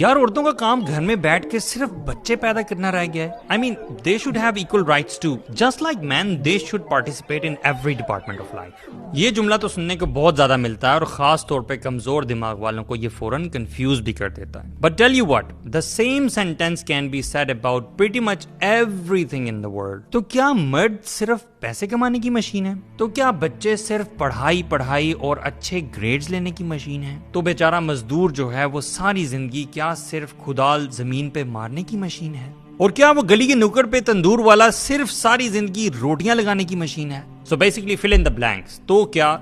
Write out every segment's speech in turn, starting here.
یار عورتوں کا کام گھر میں بیٹھ کے صرف بچے پیدا کرنا رہ گیا ہے. I mean, they should have equal rights too. Just like men, they should participate in every department of life. یہ جملہ تو سننے کو بہت زیادہ ملتا ہے اور خاص طور پہ کمزور دماغ والوں کو یہ فوراً کنفیوز بھی کر دیتا ہے. But tell you what, the same sentence can be said about pretty much everything in the world. تو کیا مرد صرف پیسے کمانے کی مشین ہے؟ تو کیا بچے صرف پڑھائی اور اچھے گریڈز لینے کی مشین ہے؟ تو بیچارہ مزدور جو ہے وہ ساری زندگی کیا صرف کھدال زمین پہ مارنے کی مشین ہے؟ اور کیا وہ گلی کے نکڑ پہ تندور والا صرف ساری زندگی روٹیاں لگانے کی مشین ہے؟ So basically fill in the blanks. تو کیا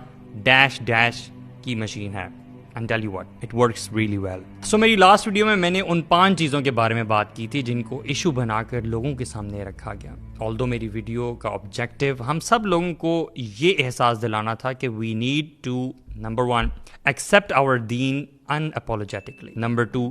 ڈیش ڈیش کی مشین ہے؟ And tell you what, it works really well. So میری لاسٹ ویڈیو میں میں نے ان 5 چیزوں کے بارے میں بات کی تھی جن کو ایشو بنا کر لوگوں کے سامنے رکھا گیا. Although میری ویڈیو کا آبجیکٹیو ہم سب لوگوں کو یہ احساس دلانا تھا کہ we need to, number 1, accept our deen unapologetically. Number 2,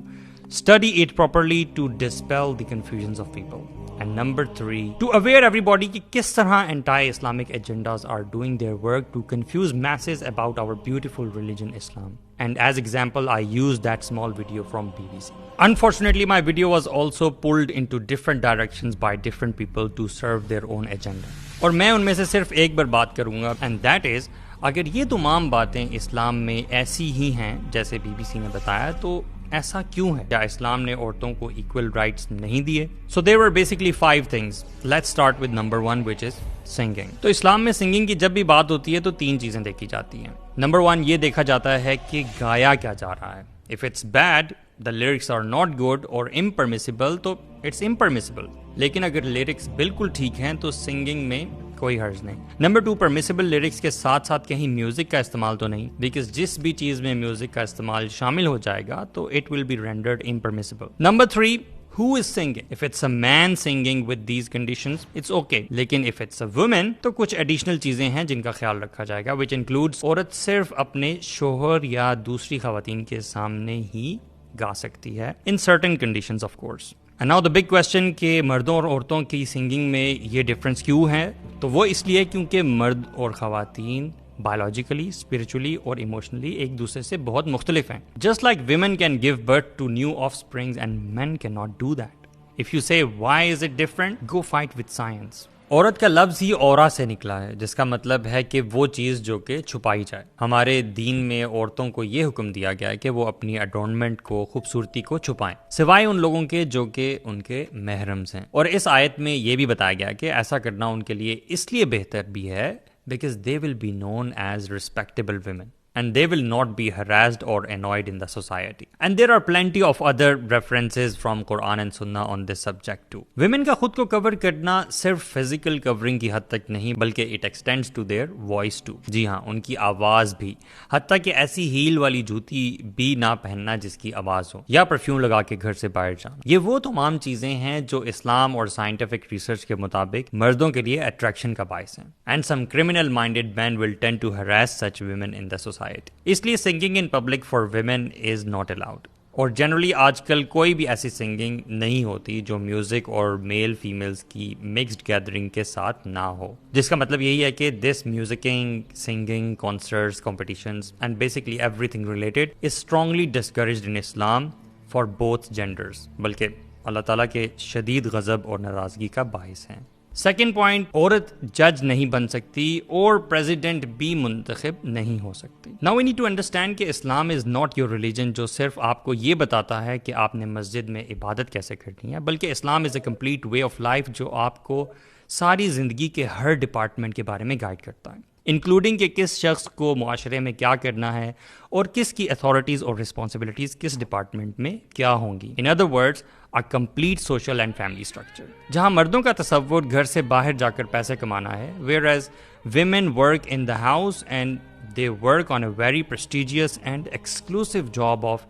study it properly to dispel the confusions of people. And number 3, to aware everybody کہ کس طرح anti-Islamic agendas are doing their work to confuse masses about our beautiful religion Islam. And as example, I used that small video from BBC. Unfortunately, my video was also pulled into different directions by different people to serve their own agenda. اور میں ان میں سے صرف ایک بار بات کروں گا, and that is, اگر یہ تمام باتیں اسلام میں ایسی ہی ہیں جیسے BBC نے بتایا تو ایسا کیوں ہے؟ کیا اسلام نے عورتوں کو ایکول رائٹس نہیں دیے؟ So there were basically 5 things. Let's start with number 1, which is singing. تو اسلام میں سنگنگ کی جب بھی بات ہوتی ہے تو 3 چیزیں دیکھی جاتی ہیں. Number 1, یہ دیکھا جاتا ہے کہ گایا کیا جا رہا ہے. If it's bad, the lyrics are not good or impermissible, تو it's impermissible. لیکن اگر لیرکس بالکل ٹھیک ہیں تو سنگنگ میں کوئی حرج نہیں. نمبر 2, پرمیسیبل لیرکس کے ساتھ ساتھ کہیں میوزک کا استعمال تو نہیں, بیکاز جس بھی چیز میں میوزک کا استعمال شامل ہو جائے گا تو it will be rendered impermissible. Number 3, who is singing? If it's a man singing with these conditions, it's okay. لیکن if it's a woman, تو کچھ ایڈیشنل چیزیں ہیں جن کا خیال رکھا جائے گا, which includes عورت صرف اپنے شوہر یا دوسری خواتین کے سامنے ہی گا سکتی ہے, in certain conditions of course. And now the big question کہ مردوں اور عورتوں کی سنگنگ میں یہ ڈفرینس کیوں ہے؟ تو وہ اس لیے کیونکہ مرد اور خواتین بایولوجیکلی, اسپرچولی اور ایموشنلی ایک دوسرے سے بہت مختلف ہیں. Just like women can give birth to new offsprings and men cannot do that. If you say why is it different, go fight with science. عورت کا لفظ ہی اورا سے نکلا ہے, جس کا مطلب ہے کہ وہ چیز جو کہ چھپائی جائے. ہمارے دین میں عورتوں کو یہ حکم دیا گیا ہے کہ وہ اپنی اڈورنمنٹ کو, خوبصورتی کو چھپائیں, سوائے ان لوگوں کے جو کہ ان کے محرمز ہیں. اور اس آیت میں یہ بھی بتایا گیا کہ ایسا کرنا ان کے لیے اس لیے بہتر بھی ہے because they will be known as respectable women. And they will not be harassed or annoyed in the society. And there are plenty of other references from Quran and Sunnah on this subject too. Women کا خود کو کور کرنا صرف physical covering کی حد تک نہیں بلکہ it extends to their voice too. جی ہاں, ان کی آواز بھی, حتیٰ کہ ایسی ہیل والی جوتی بھی نہ پہننا جس کی آواز ہو, یا پرفیوم لگا کے گھر سے باہر جانا. یہ وہ تمام چیزیں ہیں جو اسلام اور سائنٹیفک ریسرچ کے مطابق مردوں کے لیے اٹریکشن کا باعث ہیں. And some criminal minded men will tend to harass such women in the society. اس لیے singing in public for women is not allowed. اور جنرلی آج کل کوئی بھی ایسی سنگنگ نہیں ہوتی جو میوزک اور میل فیمیلز کی مکسڈ گیدرنگ کے ساتھ نہ ہو, جس کا مطلب یہی ہے کہ this musicking, singing, concerts, competitions and basically everything related is strongly discouraged in Islam for both genders, بلکہ اللہ تعالیٰ کے شدید غضب اور ناراضگی کا باعث ہیں. سیکنڈ پوائنٹ, عورت جج نہیں بن سکتی اور پریزیڈنٹ بھی منتخب نہیں ہو سکتی. Now we need to understand کہ اسلام از ناٹ یور ریلیجن جو صرف آپ کو یہ بتاتا ہے کہ آپ نے مسجد میں عبادت کیسے کرنی ہے, بلکہ Islam is a complete way of life جو آپ کو ساری زندگی کے ہر ڈپارٹمنٹ کے بارے میں گائیڈ کرتا ہے, انکلوڈنگ کہ کس شخص کو معاشرے میں کیا کرنا ہے اور کس کی اتھارٹیز اور رسپانسبلٹیز کس ڈپارٹمنٹ میں کیا ہوں گی. In other words, a complete social and family structure. جہاں مردوں کا تصور گھر سے باہر جا کر پیسے کمانا ہے, whereas women work in the house and they work on a very prestigious and exclusive job of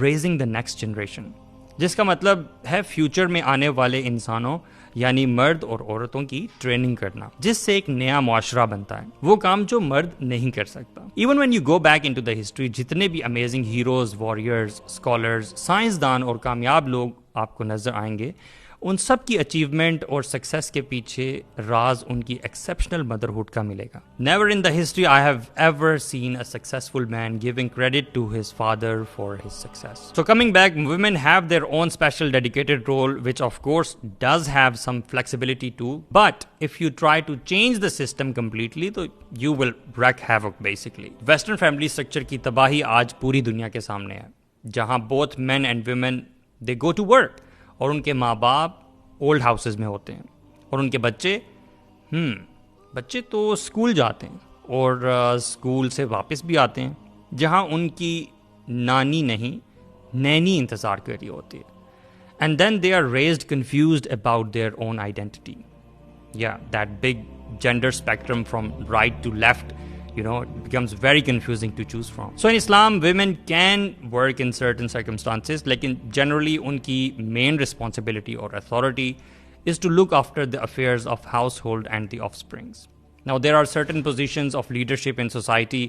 raising the next generation. جس کا مطلب ہے فیوچر میں آنے والے انسانوں یعنی مرد اور عورتوں کی ٹریننگ کرنا, جس سے ایک نیا معاشرہ بنتا ہے, وہ کام جو مرد نہیں کر سکتا. Even when you go back into the history, جتنے بھی امیزنگ ہیروز, واریئرز, اسکالرز, سائنسدان اور کامیاب لوگ آپ کو نظر آئیں گے, ان سب کی اچیومنٹ اور سکسیس کے پیچھے راز ان کی ایکسیپشنل مدرہڈ کا ملے گا. Never in the history I have ever seen a successful man giving credit to his father for his success. So coming back, women have their own special dedicated role which of course does have some flexibility too, but if you try to change the system completely تو you will wreak havoc basically. Western family structure کی تباہی آج پوری دنیا کے سامنے ہے, جہاں both men and women they go to work اور ان کے ماں باپ اولڈ ہاؤسز میں ہوتے ہیں اور ان کے بچے تو اسکول جاتے ہیں اور اسکول سے واپس بھی آتے ہیں, جہاں ان کی نانی نہیں نینی انتظار کر رہی ہوتی ہے. And then they are raised confused about their own identity. یا that big gender spectrum from right to left, it becomes very confusing to choose from. So in Islam, women can work in certain circumstances, lekin generally unki main responsibility or authority is to look after the affairs of household and the offsprings. Now there are certain positions of leadership in society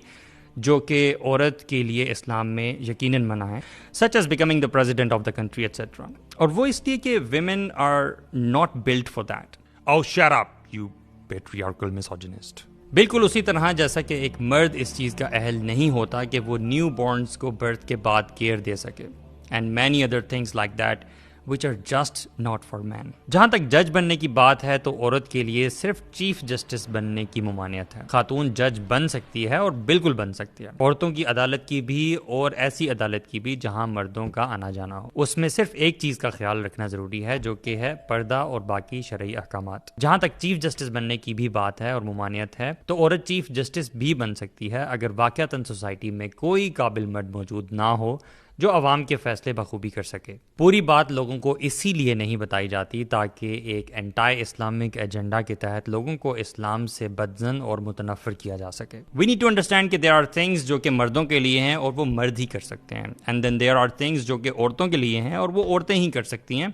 جو کہ عورت کے لیے اسلام میں یقیناً منع ہے, such as becoming the president of the country etc. اور وہ اس لیے کہ women are not built for that. Oh shut up you patriarchal misogynist. بالکل اسی طرح جیسا کہ ایک مرد اس چیز کا اہل نہیں ہوتا کہ وہ نیو بورنز کو برتھ کے بعد کیئر دے سکے, and many other things like that which are just not for men. جہاں تک جج بننے کی بات ہے تو عورت کے لیے صرف چیف جسٹس بننے کی ممانعت ہے. خاتون جج بن سکتی ہے اور بالکل بن سکتی ہے. عورتوں کی عدالت کی بھی اور ایسی عدالت کی بھی جہاں مردوں کا آنا جانا ہو. اس میں صرف ایک چیز کا خیال رکھنا ضروری ہے جو کہ ہے پردہ اور باقی شرعی احکامات. جہاں تک چیف جسٹس بننے کی بھی بات ہے اور ممانعت ہے تو عورت چیف جسٹس بھی بن سکتی ہے اگر واقعتاً سوسائٹی میں کوئی قابل مرد موجود نہ ہو جو عوام کے فیصلے بخوبی کر سکے. پوری بات لوگوں کو اسی لیے نہیں بتائی جاتی تاکہ ایک اینٹائی اسلامک ایجنڈا کے تحت لوگوں کو اسلام سے بدظن اور متنفر کیا جا سکے. وی نیڈ ٹو انڈرسٹینڈ کہ دیر آر تھنگس جو کہ مردوں کے لیے ہیں اور وہ مرد ہی کر سکتے ہیں, and then there are things جو کہ عورتوں کے لیے ہیں اور وہ عورتیں ہی کر سکتی ہیں,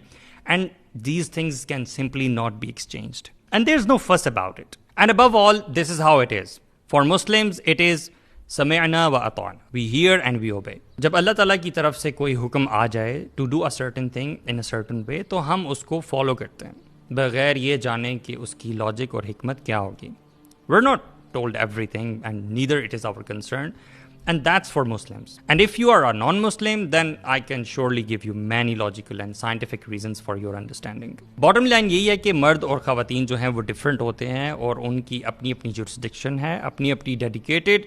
and these things can simply not be exchanged and there is no fuss about it. And above all this is how it is. For Muslims it is سمعنا و اطعنا, we hear and we obey. جب اللہ تعالیٰ کی طرف سے کوئی حکم آ جائے to do a certain thing in a certain way تو ہم اس کو فالو کرتے ہیں بغیر یہ جانیں کہ اس کی لاجک اور حکمت کیا ہوگی. We are not told everything and neither it is our concern, and that's for Muslims. And if you are a non Muslim then I can surely give you many logical and scientific reasons for your understanding. Bottom line یہی ہے کہ مرد اور خواتین جو ہیں وہ different ہوتے ہیں اور ان کی اپنی اپنی جورسڈکشن ہے, اپنی اپنی ڈیڈیکیٹڈ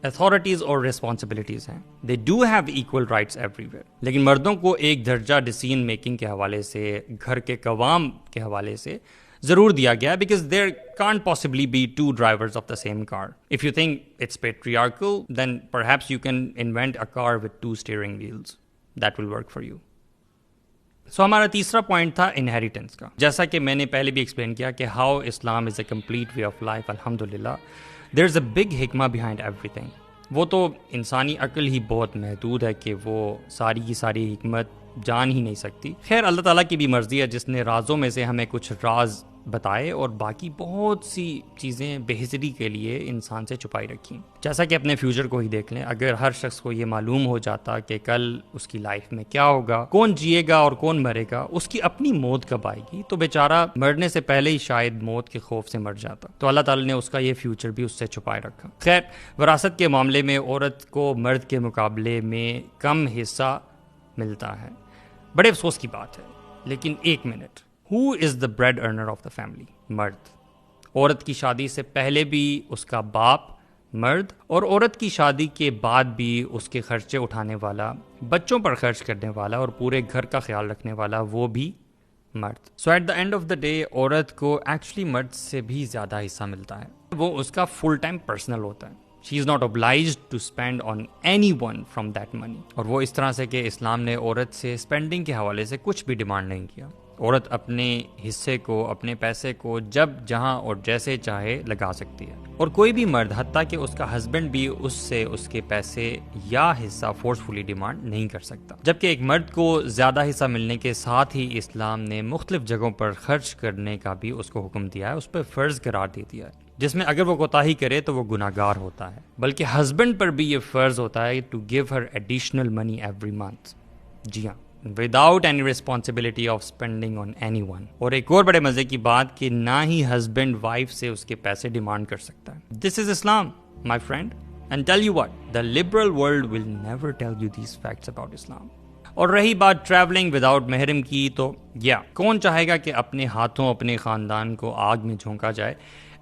اتھارٹیز اور ریسپانسبلٹیز ہیں. They do have equal rights every where. لیکن مردوں کو ایک درجہ ڈیسیژن میکنگ کے حوالے سے, گھر کے قوام کے حوالے سے ضرور دیا گیا, because there can't possibly be two drivers of the same car. If you think it's patriarchal then perhaps you can invent a car with 2 steering wheels. That will work for you. So ہمارا تیسرا point تھا inheritance کا. جیسا کہ میں نے پہلے بھی ایکسپلین کیا کہ how Islam is a complete way of life. الحمدللہ دیر از اے بگ حکمہ بیہائنڈ ایوری تھنگ. وہ تو انسانی عقل ہی بہت محدود ہے کہ وہ ساری کی ساری حکمت جان ہی نہیں سکتی. خیر اللہ تعالیٰ کی بھی مرضی ہے جس نے رازوں میں سے ہمیں کچھ راز بتائے اور باقی بہت سی چیزیں بہتری کے لیے انسان سے چھپائی رکھی. جیسا کہ اپنے فیوچر کو ہی دیکھ لیں, اگر ہر شخص کو یہ معلوم ہو جاتا کہ کل اس کی لائف میں کیا ہوگا, کون جیے گا اور کون مرے گا, اس کی اپنی موت کب آئے گی, تو بیچارہ مرنے سے پہلے ہی شاید موت کے خوف سے مر جاتا. تو اللہ تعالیٰ نے اس کا یہ فیوچر بھی اس سے چھپائے رکھا. خیر وراثت کے معاملے میں عورت کو مرد کے مقابلے میں کم حصہ ملتا ہے. بڑے افسوس کی بات ہے. لیکن ایک minute, who is the bread earner of the family? مرد. عورت کی شادی سے پہلے بھی اس کا باپ مرد, اور عورت کی شادی کے بعد بھی اس کے خرچے اٹھانے والا, بچوں پر خرچ کرنے والا اور پورے گھر کا خیال رکھنے والا وہ بھی مرد. So at the end of the day عورت کو ایکچولی مرد سے بھی زیادہ حصہ ملتا ہے. وہ اس کا فل ٹائم پرسنل ہوتا ہے. She is not obliged to spend on anyone from that money. اور وہ اس طرح سے کہ اسلام نے عورت سے اسپینڈنگ کے حوالے سے کچھ بھی ڈیمانڈ نہیں کیا. عورت اپنے حصے کو, اپنے پیسے کو جب جہاں اور جیسے چاہے لگا سکتی ہے, اور کوئی بھی مرد حتیٰ کہ اس کا ہسبینڈ بھی اس سے اس کے پیسے یا حصہ فورسفلی ڈیمانڈ نہیں کر سکتا. جبکہ ایک مرد کو زیادہ حصہ ملنے کے ساتھ ہی اسلام نے مختلف جگہوں پر خرچ کرنے کا بھی اس کو حکم دیا ہے, اس پہ فرض قرار دے دیا ہے, جس میں اگر وہ کوتاہی کرے تو وہ گناہگار ہوتا ہے. بلکہ ہسبینڈ پر بھی یہ فرض ہوتا ہے to give her additional money every month. جی ہاں, without any responsibility of spending on anyone. اور ایک اور بڑے مزے کی بات کہ نہ ہی ہسبینڈ وائف سے اس کے پیسے ڈیمانڈ کر سکتا ہے. This is Islam, my friend. And tell you what, the liberal world will never tell you these facts about Islam. اور رہی بات ٹریولنگ وداؤٹ محرم کی تو کون چاہے گا کہ اپنے ہاتھوں اپنے خاندان کو آگ میں جھونکا جائے.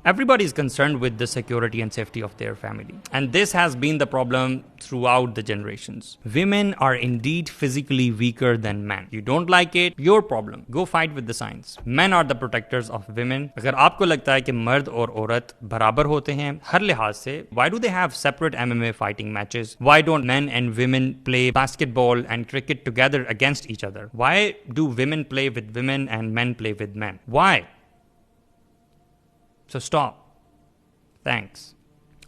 Everybody is concerned with the security and safety of their family. And this has been the problem throughout the generations. Women are indeed physically weaker than men. You don't like it, your problem. Go fight with the science. Men are the protectors of women. اگر آپ کو لگتا ہے کہ مرد اور عورت برابر ہوتے ہیں ہر لحاظ سے, why do they have separate MMA fighting matches? Why don't men and women play basketball and cricket together against each other? Why do women play with women and men play with men? Why? So stop. Thanks.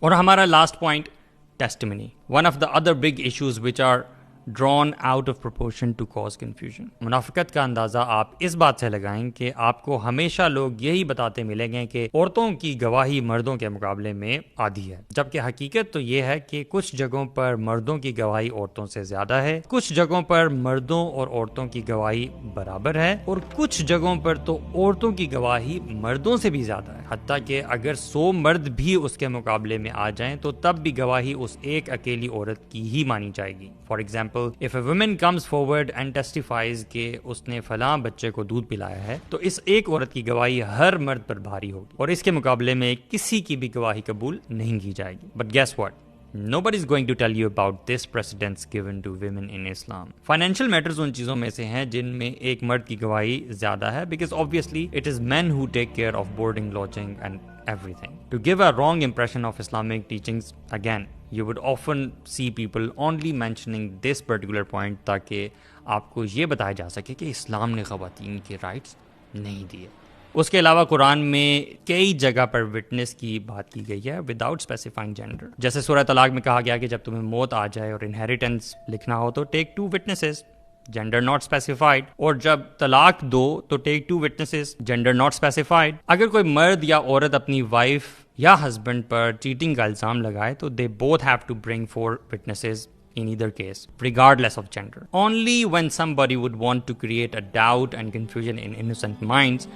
اور ہمارا last point, testimony. One of the other big issues which are drawn out of proportion to cause confusion. منافقت کا اندازہ آپ اس بات سے لگائیں کہ آپ کو ہمیشہ لوگ یہی بتاتے ملیں گے کہ عورتوں کی گواہی مردوں کے مقابلے میں آدھی ہے, جبکہ حقیقت تو یہ ہے کہ کچھ جگہوں پر مردوں کی گواہی عورتوں سے زیادہ ہے, کچھ جگہوں پر مردوں اور عورتوں کی گواہی برابر ہے, اور کچھ جگہوں پر تو عورتوں کی گواہی مردوں سے بھی زیادہ ہے. حتیٰ کہ اگر 100 مرد بھی اس کے مقابلے میں آ جائیں تو تب بھی گواہی اس ایک اکیلی عورت کی ہی مانی جائے گی. For example, if a woman comes forward and testifies کہ اس نے فلاں بچے کو دودھ پلایا ہے, تو اس ایک عورت کی گواہی ہر مرد پر بھاری ہوگی اور اس کے مقابلے میں کسی کی بھی گواہی قبول نہیں کی جائے گی. But guess what? Nobody is going to tell you about this precedence given to women in Islam. Financial matters ان چیزوں میں سے ہیں جن میں ایک مرد کی گواہی زیادہ ہے, because obviously it is men who take care of boarding, lodging and everything. To give a wrong impression of Islamic teachings, again, you would often see people only mentioning this particular point تاکہ آپ کو یہ بتایا جا سکے کہ اسلام نے خواتین کے رائٹس نہیں دیے. اس کے علاوہ قرآن میں کئی جگہ پر وٹنس کی بات کی گئی ہے وداؤٹ اسپیسیفائنگ جینڈر. جیسے سورہ طلاق میں کہا گیا کہ جب تمہیں موت آ جائے اور انہیریٹنس لکھنا ہو تو ٹیک 2 witnesses, جینڈر ناٹ اسپیسیفائڈ, اور جب طلاق دو تو ٹیک 2 witnesses, جینڈر ناٹ اسپیسیفائڈ. اگر کوئی مرد یا عورت اپنی وائف یا ہسبینڈ پر چیٹنگ کا الزام لگائے تو they both have to bring 4 witnesses in either case, regardless of gender. Only when somebody would want to create a doubt and confusion in innocent minds,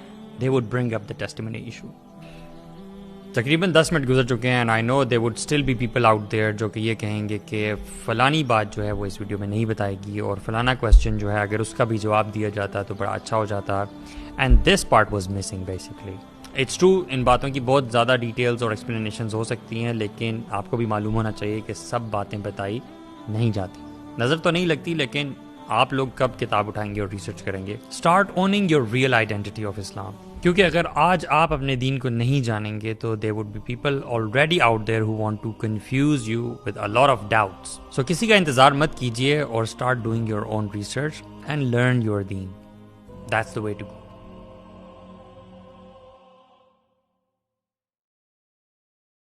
they would bring up the testimony issue. تقریباً 10 minute گزر چکے ہیں, and I know there would still be people out there جو کہ یہ کہیں گے کہ فلانی بات جو ہے وہ اس ویڈیو میں نہیں بتائے گی, اور فلانا کویسچن جو ہے اگر اس کا بھی جواب دیا جاتا تو بڑا اچھا ہو جاتا, and this part was missing basically. It's true, ان باتوں کی بہت زیادہ ڈیٹیلز اور ایکسپلینیشنز ہو سکتی ہیں, لیکن آپ کو بھی معلوم ہونا چاہیے کہ سب باتیں بتائی نہیں جاتی. نظر تو نہیں لگتی, لیکن آپ لوگ کب کتاب اٹھائیں گے اور ریسرچ کریں گے. Start owning your real identity of Islam. کیونکہ اگر آج آپ اپنے دین کو نہیں جانیں گے تو there would be people already out there who want to confuse you with a lot of doubts. So کسی کا انتظار مت کیجیے اور start doing your own research and learn your deen. That's the way to go.